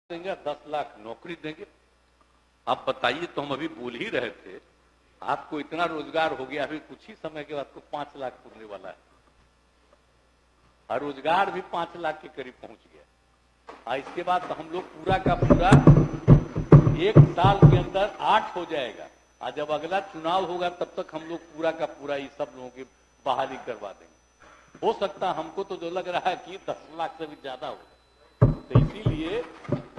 देंगे, 10 लाख नौकरी देंगे। आप बताइए, तो हम अभी बोल ही रहे थे, आपको इतना रोजगार हो गया, अभी कुछ ही समय के बाद तो 5 लाख पुरने वाला है, और रोजगार भी 5 लाख के करीब पहुंच गया। इसके बाद तो हम लोग पूरा का पूरा 1 साल के अंदर 8 हो जाएगा, और जब अगला चुनाव होगा तब तक हम लोग पूरा का पूरा ये सब लोगों की बहाली करवा देंगे। हो सकता है, हमको तो जो लग रहा है कि 10 लाख से भी ज्यादा होगा। तो इसीलिए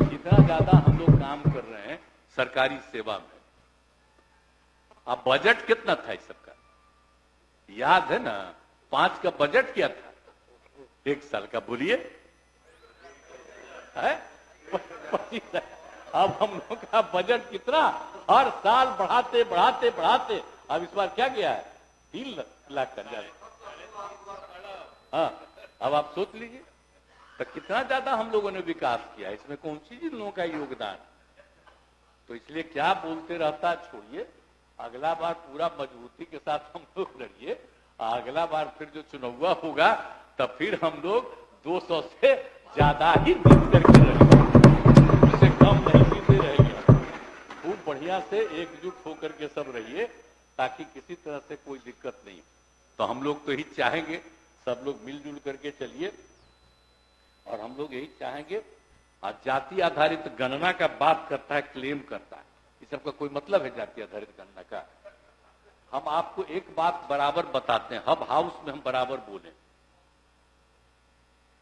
जितना ज्यादा हम लोग काम कर रहे हैं सरकारी सेवा में। अब बजट कितना था इस सबका याद है ना? 5 का बजट क्या था 1 साल का, बोलिए है 25। अब हम लोग का बजट कितना, हर साल बढ़ाते बढ़ाते बढ़ाते अब इस बार क्या गया है 3 लाख का जाए। हाँ, अब आप सोच लीजिए तो कितना ज्यादा हम लोगों ने विकास किया, इसमें कौन सी इन लोगों का योगदान। तो इसलिए क्या बोलते रहता, छोड़िए, अगला बार पूरा मजबूती के साथ हम लोग लड़िए। अगला बार फिर जो चुनाव होगा तब फिर हम लोग 200 से ज्यादा ही जीत करके रहेंगे, उससे कम नहीं जीते रहेंगे। खूब बढ़िया से एकजुट होकर के सब रहिए, ताकि किसी तरह से कोई दिक्कत नहीं। तो हम लोग तो यही चाहेंगे, सब लोग मिलजुल करके चलिए, और हम लोग यही चाहेंगे। जाति आधारित गणना का बात करता है, क्लेम करता है, इस सबका कोई मतलब है जाति आधारित गणना का? हम आपको एक बात बराबर बताते हैं, हब हाउस में हम बराबर बोले,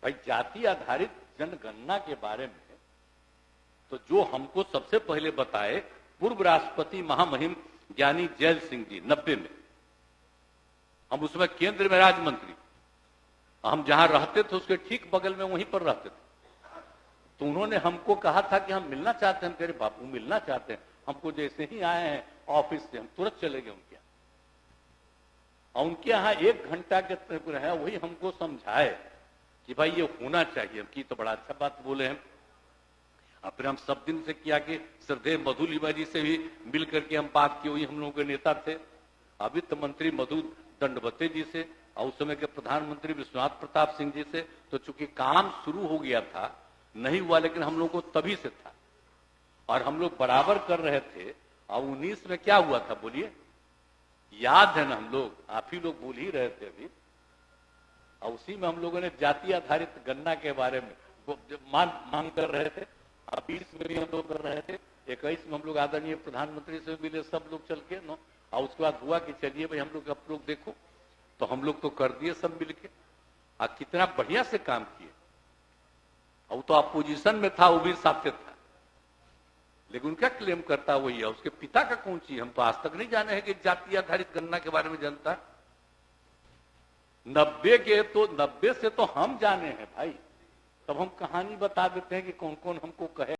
भाई जाति आधारित जनगणना के बारे में तो जो हमको सबसे पहले बताए पूर्व राष्ट्रपति महामहिम ज्ञानी जैल सिंह जी 90 में। हम उसमें केंद्र में राज्य मंत्री, हम जहां रहते थे उसके ठीक बगल में वहीं पर रहते थे। तो उन्होंने हमको कहा था कि हम मिलना चाहते हैं। हम कह रहे बापू मिलना चाहते हैं, हमको जैसे ही आए हैं ऑफिस से हम तुरंत चले गए उनके यहाँ, और उनके यहाँ 1 घंटा के रहे। वही हमको समझाए कि भाई ये होना चाहिए। हम की तो बड़ा अच्छा बात बोले हैं। और फिर हम सब दिन से किया कि श्रद्धेय मधुलिमा जी से भी मिल करके हम बात की, वही हम लोगों के नेता थे। वित्त मंत्री मधु दंडवते जी से, और उस समय के प्रधानमंत्री विश्वनाथ प्रताप सिंह जी से। तो चूंकि काम शुरू हो गया था, नहीं हुआ, लेकिन हम लोग को तभी से था, और हम लोग बराबर कर रहे थे। और 19 में क्या हुआ था बोलिए, याद है ना? हम लोग, आप ही लोग बोल ही रहे थे अभी। और उसी में हम लोगों ने जाति आधारित गणना के बारे में मांग कर रहे थे। 20 में भी हम लोग कर रहे थे, 21 में हम लोग आदरणीय प्रधानमंत्री से मिले, सब लोग चल के नो। और उसके बाद हुआ कि चलिए भाई हम लोग, आप लोग देखो, तो हम लोग तो कर दिए सब मिलके, और कितना बढ़िया से काम किए। और तो अपोजिशन में था, वो भी साथ था, लेकिन उनका क्लेम करता वही है। उसके पिता का कौन चीज, हम तो आज तक नहीं जाने हैं कि जाति आधारित गणना के बारे में जानता। 90 से तो हम जाने हैं भाई, तब हम कहानी बता देते हैं कि कौन कौन हमको कहे।